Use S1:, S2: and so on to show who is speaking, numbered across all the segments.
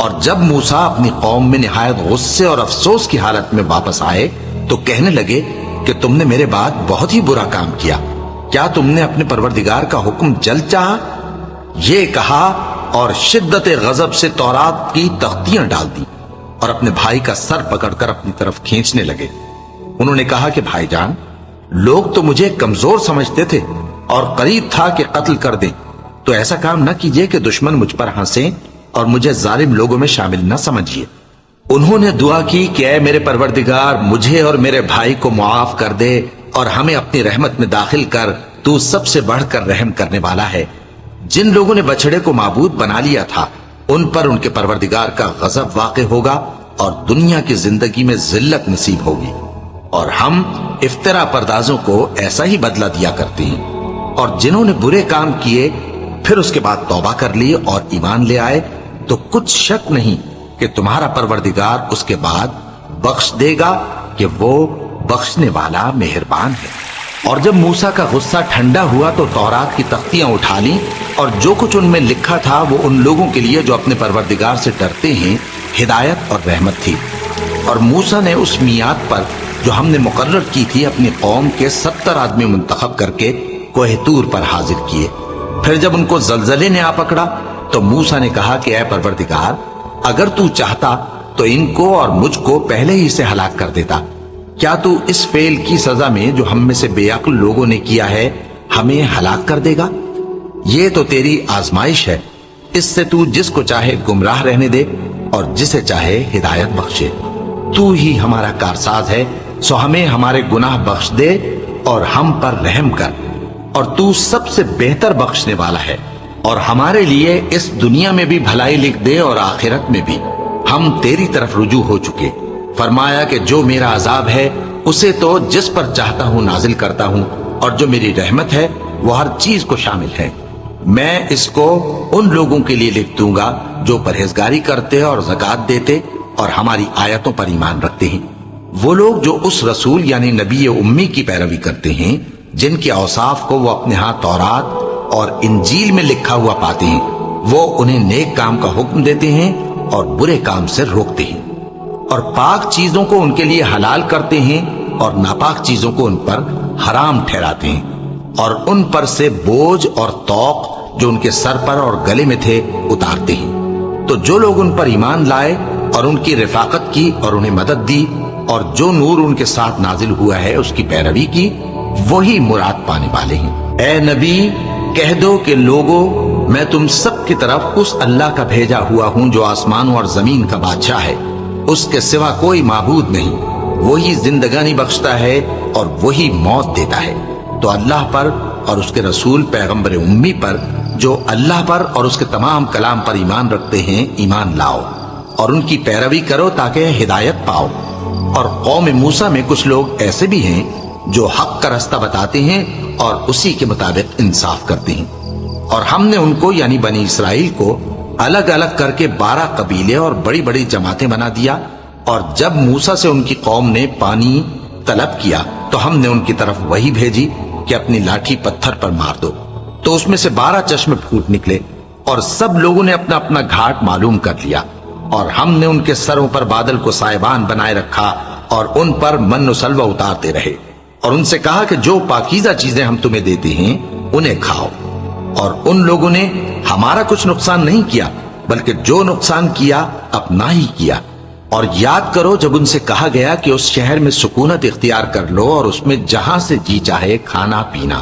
S1: اور جب موسیٰ اپنی قوم میں نہایت غصے اور افسوس کی حالت میں واپس آئے تو کہنے لگے کہ تم نے میرے بعد بہت ہی برا کام کیا، کیا تم نے اپنے پروردگار کا حکم جلد چاہا؟ یہ کہا اور شدت غضب سے تورات کی تختیاں ڈال دی اور اپنے بھائی کا سر پکڑ کر اپنی طرف کھینچنے لگے۔ انہوں نے کہا کہ بھائی جان، لوگ تو مجھے کمزور سمجھتے تھے اور قریب تھا کہ قتل کر دیں، تو ایسا کام نہ کیجیے کہ دشمن مجھ پر ہنسیں اور مجھے ظالم لوگوں میں شامل نہ سمجھیے۔ انہوں نے دعا کی کہ اے میرے پروردگار، مجھے اور میرے بھائی کو معاف کر دے اور ہمیں اپنی رحمت میں داخل کر، تو سب سے بڑھ کر رحم کرنے والا ہے۔ جن لوگوں نے بچڑے کو معبود بنا لیا تھا ان پر ان کے پروردگار کا غضب واقع ہوگا اور دنیا کی زندگی میں ذلت نصیب ہوگی، اور ہم افترا پردازوں کو ایسا ہی بدلہ دیا کرتے ہیں۔ اور جنہوں نے برے کام کیے پھر اس کے بعد توبہ کر لی اور ایمان لے آئے تو کچھ شک نہیں کہ تمہارا پروردگار اس کے بعد بخش دے گا کہ وہ بخشنے والا مہربان ہے۔ اور جب موسیٰ کا غصہ ٹھنڈا ہوا تو تورات کی تختیاں اٹھا لیں، اور جو کچھ ان میں لکھا تھا وہ ان لوگوں کے لیے جو اپنے پروردگار سے ڈرتے ہیں ہدایت اور رحمت تھی۔ اور موسیٰ نے اس میعاد پر جو ہم نے مقرر کی تھی اپنی قوم کے 70 آدمی منتخب کر کے کوہ طور پر حاضر کیے۔ پھر جب ان کو زلزلے نے آ پکڑا تو موسیٰ نے کہا کہ اے پروردگار، اگر تو چاہتا تو ان کو اور مجھ کو پہلے ہی سے ہلاک کر دیتا۔ کیا تو اس فعل کی سزا میں جو ہم میں سے بے عقل لوگوں نے کیا ہے ہمیں ہلاک کر دے گا؟ یہ تو تیری آزمائش ہے، اس سے تو جس کو چاہے گمراہ رہنے دے اور جسے چاہے ہدایت بخشے۔ تو ہی ہمارا کارساز ہے، سو ہمیں ہمارے گناہ بخش دے اور ہم پر رحم کر، اور تو سب سے بہتر بخشنے والا ہے، اور ہمارے لیے اس دنیا میں بھی بھلائی لکھ دے اور آخرت میں بھی۔ ہم تیری طرف رجوع ہو چکے۔ فرمایا کہ جو میرا عذاب ہے اسے تو جس پر چاہتا ہوں نازل کرتا ہوں، اور جو میری رحمت ہے وہ ہر چیز کو شامل ہے۔ میں اس کو ان لوگوں کے لیے لکھ دوں گا جو پرہیزگاری کرتے اور زکوٰۃ دیتے اور ہماری آیتوں پر ایمان رکھتے ہیں۔ وہ لوگ جو اس رسول یعنی نبی امی کی پیروی کرتے ہیں جن کے اوصاف کو وہ اپنے ہاں تورات اور انجیل میں لکھا ہوا پاتے ہیں، وہ انہیں نیک کام کا حکم دیتے ہیں اور برے کام سے روکتے ہیں، اور پاک چیزوں کو ان کے لیے حلال کرتے ہیں اور ناپاک چیزوں کو ان پر حرام ٹھہراتے ہیں، اور ان پر سے بوجھ اور طوق جو ان کے سر پر اور گلے میں تھے اتارتے ہیں۔ تو جو لوگ ان پر ایمان لائے اور ان کی رفاقت کی اور انہیں مدد دی اور جو نور ان کے ساتھ نازل ہوا ہے اس کی پیروی کی، وہی مراد پانے والے ہیں۔ اے نبی، کہہ دو کہ لوگو، میں تم سب کی طرف اس اللہ کا بھیجا ہوا ہوں جو آسمانوں اور زمین کا بادشاہ ہے، اس کے سوا کوئی معبود نہیں، وہی زندگانی بخشتا ہے اور وہی موت دیتا ہے۔ تو اللہ پر اور اس کے رسول پیغمبر امی پر جو اللہ پر اور اس کے تمام کلام پر ایمان رکھتے ہیں ایمان لاؤ، اور ان کی پیروی کرو تاکہ ہدایت پاؤ۔ اور قوم موسیٰ میں کچھ لوگ ایسے بھی ہیں جو حق کا رستہ بتاتے ہیں اور اسی کے مطابق انصاف کرتے ہیں۔ اور ہم نے ان کو یعنی بنی اسرائیل کو الگ الگ کر کے 12 قبیلے اور بڑی بڑی جماعتیں بنا دیا، اور جب موسیٰ سے ان کی قوم نے پانی طلب کیا تو ہم نے ان کی طرف وہی بھیجی کہ اپنی لاٹھی پتھر پر مار دو، تو اس میں سے 12 چشمے پھوٹ نکلے، اور سب لوگوں نے اپنا اپنا گھاٹ معلوم کر لیا، اور ہم نے ان کے سروں پر بادل کو سائبان بنائے رکھا اور ان پر من و سلوہ اتارتے رہے، اور ان سے کہا کہ جو پاکیزہ چیزیں ہم تمہیں دیتے ہیں انہیں کھاؤ۔ اور ان لوگوں نے ہمارا کچھ نقصان نہیں کیا بلکہ جو نقصان کیا اپنا ہی کیا۔ اور یاد کرو جب ان سے کہا گیا کہ اس شہر میں سکونت اختیار کر لو اور اس میں جہاں سے جی چاہے کھانا پینا،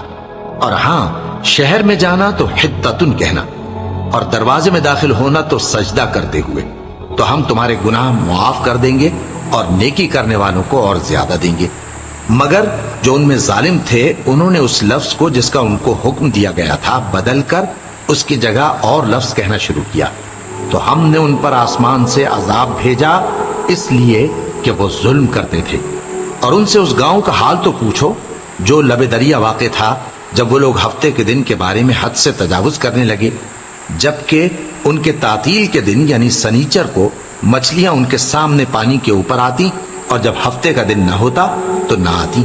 S1: اور ہاں شہر میں جانا تو حتتن کہنا، اور دروازے میں داخل ہونا تو سجدہ کرتے ہوئے، تو ہم تمہارے گناہ معاف کر دیں گے اور نیکی کرنے والوں کو اور زیادہ دیں گے۔ مگر جو ان میں ظالم تھے انہوں نے اس لفظ کو جس کا ان کو حکم دیا گیا تھا بدل کر اس کی جگہ اور لفظ کہنا شروع کیا، تو ہم نے ان پر آسمان سے عذاب بھیجا اس لیے کہ وہ ظلم کرتے تھے۔ اور ان سے اس گاؤں کا حال تو پوچھو جو لب دریا واقع تھا، جب وہ لوگ ہفتے کے دن کے بارے میں حد سے تجاوز کرنے لگے، جبکہ ان کے تعطیل کے دن یعنی سنیچر کو مچھلیاں ان کے سامنے پانی کے اوپر آتی، اور جب ہفتے کا دن نہ ہوتا تو نہ آتی۔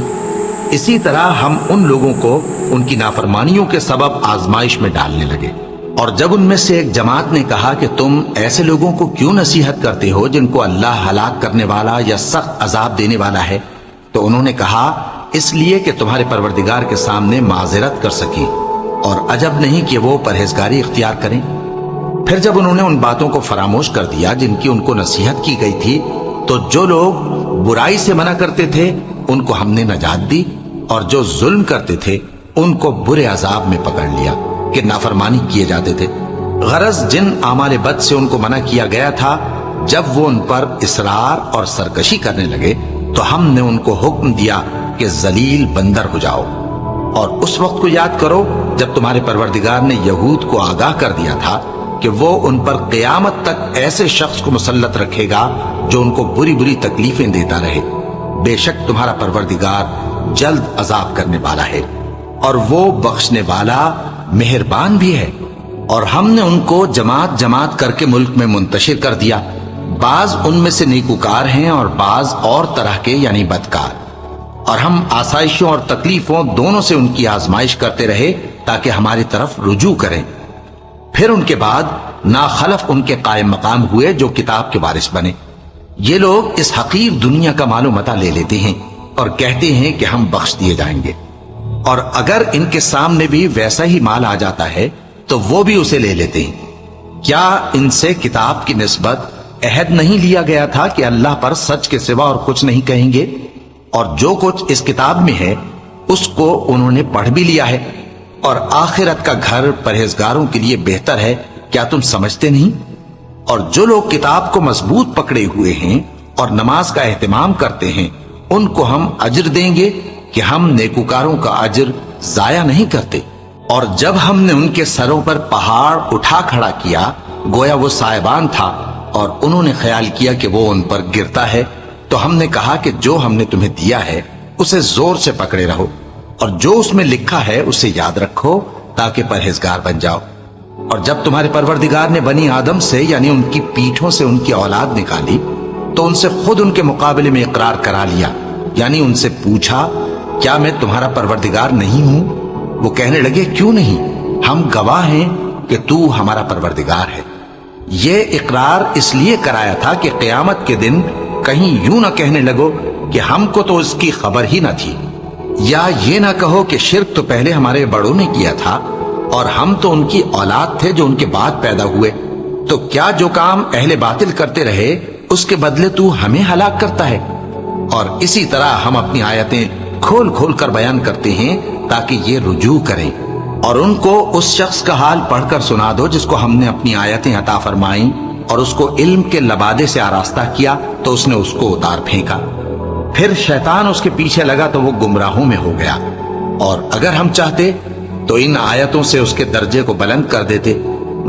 S1: اسی طرح ہم ان لوگوں کو ان کی نافرمانیوں کے سبب آزمائش میں ڈالنے لگے، اور جب ان میں سے ایک جماعت نے کہا کہ تم ایسے لوگوں کو کیوں نصیحت کرتے ہو جن کو اللہ ہلاک کرنے والا یا سخت عذاب دینے والا ہے، تو انہوں نے کہا اس لیے کہ تمہارے پروردگار کے سامنے معذرت کر سکیں، اور عجب نہیں کہ وہ پرہیزگاری اختیار کریں۔ پھر جب انہوں نے ان باتوں کو فراموش کر دیا جن کی ان کو نصیحت کی گئی تھی، تو جو لوگ برائی سے منع کرتے تھے ان کو ہم نے نجات دی، اور جو ظلم کرتے تھے ان کو برے عذاب میں پکڑ لیا کہ نافرمانی کیے جاتے تھے۔ غرض جن اعمال بد سے ان کو منع کیا گیا تھا، جب وہ ان پر اصرار اور سرکشی کرنے لگے تو ہم نے ان کو حکم دیا کہ ذلیل بندر ہو جاؤ۔ اور اس وقت کو یاد کرو جب تمہارے پروردگار نے یہود کو آگاہ کر دیا تھا کہ وہ ان پر قیامت تک ایسے شخص کو مسلط رکھے گا جو ان کو بری بری تکلیفیں دیتا رہے۔ بے شک تمہارا پروردگار جلد عذاب کرنے والا ہے، اور وہ بخشنے والا مہربان بھی ہے۔ اور ہم نے ان کو جماعت جماعت کر کے ملک میں منتشر کر دیا، بعض ان میں سے نیکوکار ہیں اور بعض اور طرح کے یعنی بدکار، اور ہم آسائشوں اور تکلیفوں دونوں سے ان کی آزمائش کرتے رہے تاکہ ہماری طرف رجوع کریں۔ پھر ان کے بعد ناخلف ان کے قائم مقام ہوئے جو کتاب کے وارث بنے۔ یہ لوگ اس حقیر دنیا کا مال و متاع لے لیتے ہیں اور کہتے ہیں کہ ہم بخش دیے جائیں گے، اور اگر ان کے سامنے بھی ویسا ہی مال آ جاتا ہے تو وہ بھی اسے لے لیتے ہیں۔ کیا ان سے کتاب کی نسبت عہد نہیں لیا گیا تھا کہ اللہ پر سچ کے سوا اور کچھ نہیں کہیں گے؟ اور جو کچھ اس کتاب میں ہے اس کو انہوں نے پڑھ بھی لیا ہے، اور آخرت کا گھر پرہیزگاروں کے لیے بہتر ہے، کیا تم سمجھتے نہیں؟ اور جو لوگ کتاب کو مضبوط پکڑے ہوئے ہیں اور نماز کا اہتمام کرتے ہیں ان کو ہم اجر دیں گے کہ ہم نیکوکاروں کا اجر ضائع نہیں کرتے۔ اور جب ہم نے ان کے سروں پر پہاڑ اٹھا کھڑا کیا گویا وہ سائبان تھا، اور انہوں نے خیال کیا کہ وہ ان پر گرتا ہے، تو ہم نے کہا کہ جو ہم نے تمہیں دیا ہے اسے زور سے پکڑے رہو، اور جو اس میں لکھا ہے اسے یاد رکھو تاکہ پرہیزگار بن جاؤ۔ اور جب تمہارے پروردگار نے بنی آدم سے یعنی ان کی پیٹھوں سے ان کی اولاد نکالی تو ان سے خود ان کے مقابلے میں اقرار کرا لیا، یعنی ان سے پوچھا کیا میں تمہارا پروردگار نہیں ہوں؟ وہ کہنے لگے کیوں نہیں، ہم گواہ ہیں کہ تو ہمارا پروردگار ہے۔ یہ اقرار اس لیے کرایا تھا کہ قیامت کے دن کہیں یوں نہ کہنے لگو کہ ہم کو تو اس کی خبر ہی نہ تھی، یا یہ نہ کہو کہ شرک تو پہلے ہمارے بڑوں نے کیا تھا اور ہم تو ان کی اولاد تھے جو ان کے بعد پیدا ہوئے، تو کیا جو کام اہل باطل کرتے رہے اس کے بدلے تو ہمیں ہلاک کرتا ہے؟ اور اسی طرح ہم اپنی آیتیں کھول کھول کر بیان کرتے ہیں تاکہ یہ رجوع کریں۔ اور ان کو اس شخص کا حال پڑھ کر سنا دو جس کو ہم نے اپنی آیتیں عطا فرمائیں اور اس کو علم کے لبادے سے آراستہ کیا تو اس نے اس کو اتار پھینکا، پھر شیطان اس کے پیچھے لگا تو وہ گمراہوں میں ہو گیا۔ اور اگر ہم چاہتے تو ان آیتوں سے اس کے درجے کو بلند کر دیتے،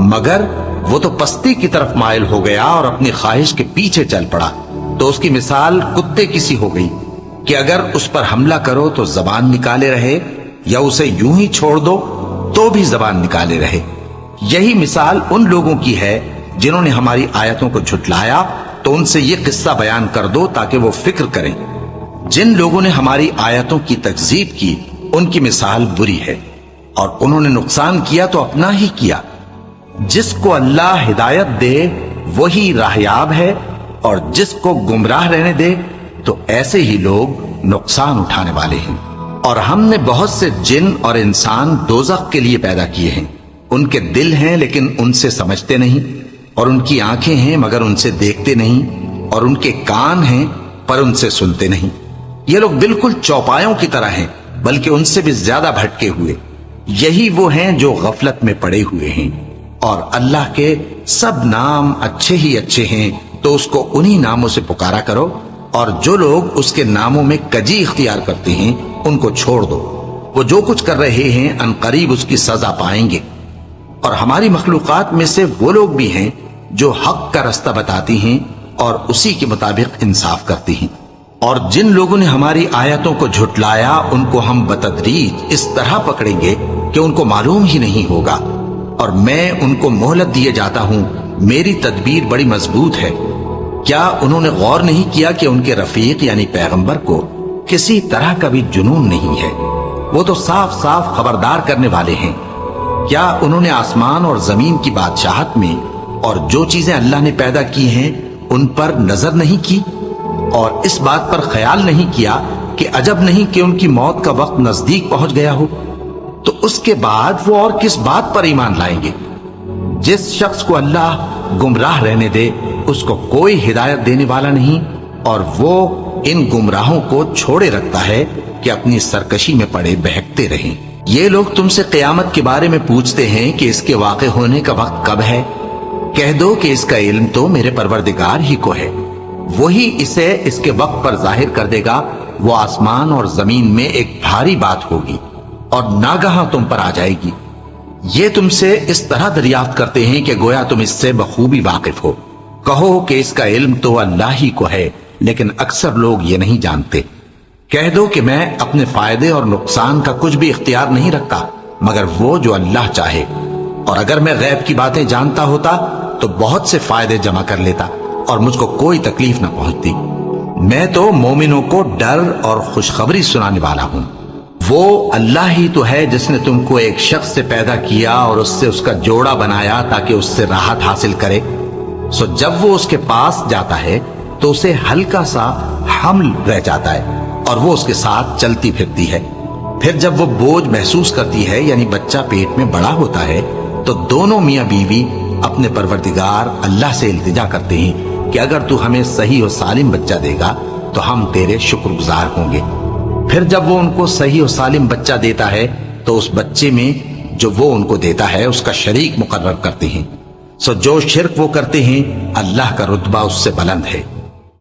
S1: مگر وہ تو پستی کی طرف مائل ہو گیا اور اپنی خواہش کے پیچھے چل پڑا، تو اس کی مثال کتے کی سی ہو گئی کہ اگر اس پر حملہ کرو تو زبان نکالے رہے، یا اسے یوں ہی چھوڑ دو تو بھی زبان نکالے رہے۔ یہی مثال ان لوگوں کی ہے جنہوں نے ہماری آیتوں کو جھٹلایا، تو ان سے یہ قصہ بیان کر دو تاکہ وہ فکر کریں۔ جن لوگوں نے ہماری آیتوں کی تکذیب کی ان کی مثال بری ہے، اور انہوں نے نقصان کیا تو اپنا ہی کیا۔ جس کو اللہ ہدایت دے وہی راہیاب ہے، اور جس کو گمراہ رہنے دے تو ایسے ہی لوگ نقصان اٹھانے والے ہیں۔ اور ہم نے بہت سے جن اور انسان دوزخ کے لیے پیدا کیے ہیں، ان کے دل ہیں لیکن ان سے سمجھتے نہیں، اور ان کی آنکھیں ہیں مگر ان سے دیکھتے نہیں، اور ان کے کان ہیں پر ان سے سنتے نہیں۔ یہ لوگ بالکل چوپایوں کی طرح ہیں بلکہ ان سے بھی زیادہ بھٹکے ہوئے۔ یہی وہ ہیں جو غفلت میں پڑے ہوئے ہیں۔ اور اللہ کے سب نام اچھے ہی اچھے ہیں، تو اس کو انہی ناموں سے پکارا کرو، اور جو لوگ اس کے ناموں میں کجی اختیار کرتے ہیں ان کو چھوڑ دو، وہ جو کچھ کر رہے ہیں ان قریب اس کی سزا پائیں گے۔ اور ہماری مخلوقات میں سے وہ لوگ بھی ہیں جو حق کا رستہ بتاتی ہیں اور اسی کے مطابق انصاف کرتی ہیں۔ اور جن لوگوں نے ہماری آیتوں کو جھٹلایا ان کو ہم بتدریج اس طرح پکڑیں گے کہ ان کو معلوم ہی نہیں ہوگا، اور میں ان کو مہلت دیے جاتا ہوں، میری تدبیر بڑی مضبوط ہے۔ کیا انہوں نے غور نہیں کیا کہ ان کے رفیق یعنی پیغمبر کو کسی طرح کا بھی جنون نہیں ہے؟ وہ تو صاف صاف خبردار کرنے والے ہیں۔ کیا انہوں نے آسمان اور زمین کی بادشاہت میں اور جو چیزیں اللہ نے پیدا کی ہیں ان پر نظر نہیں کی، اور اس بات پر خیال نہیں کیا کہ عجب نہیں کہ ان کی موت کا وقت نزدیک پہنچ گیا ہو؟ تو اس کے بعد وہ اور کس بات پر ایمان لائیں گے؟ جس شخص کو اللہ گمراہ رہنے دے اس کو کوئی ہدایت دینے والا نہیں، اور وہ ان گمراہوں کو چھوڑے رکھتا ہے کہ اپنی سرکشی میں پڑے بہکتے رہیں۔ یہ لوگ تم سے قیامت کے بارے میں پوچھتے ہیں کہ اس کے واقع ہونے کا وقت کب ہے؟ کہہ دو کہ اس کا علم تو میرے پروردگار ہی کو ہے، وہی اسے اس کے وقت پر ظاہر کر دے گا۔ وہ آسمان اور زمین میں ایک بھاری بات ہوگی اور ناگہاں تم پر آ جائے گی۔ یہ تم سے اس طرح دریافت کرتے ہیں کہ گویا تم اس سے بخوبی واقف ہو۔ کہو کہ اس کا علم تو اللہ ہی کو ہے، لیکن اکثر لوگ یہ نہیں جانتے۔ کہہ دو کہ میں اپنے فائدے اور نقصان کا کچھ بھی اختیار نہیں رکھتا مگر وہ جو اللہ چاہے، اور اگر میں غیب کی باتیں جانتا ہوتا تو بہت سے فائدے جمع کر لیتا اور مجھ کو کوئی تکلیف نہ پہنچتی۔ میں تو مومنوں کو ڈر اور خوشخبری سنانے والا ہوں۔ وہ اللہ ہی تو ہے جس نے تم کو ایک شخص سے پیدا کیا اور اس سے اس کا جوڑا بنایا تاکہ اس سے راحت حاصل کرے۔ سو جب وہ اس کے پاس جاتا ہے تو اسے ہلکا سا حمل رہ جاتا ہے اور وہ اس کے ساتھ چلتی پھرتی ہے۔ پھر جب وہ بوجھ محسوس کرتی ہے یعنی بچہ پیٹ میں بڑا ہوتا ہے تو دونوں میاں بیوی اپنے پروردگار اللہ سے التجا کرتے ہیں کہ اگر تو ہمیں صحیح و سالم بچہ دے گا تو ہم تیرے شکر گزار ہوں گے۔ پھر جب وہ ان کو صحیح و سالم بچہ دیتا ہے تو اس بچے میں جو وہ ان کو دیتا ہے اس کا شریک مقرر کرتے ہیں۔ سو جو شرک وہ کرتے ہیں اللہ کا رتبہ اس سے بلند ہے۔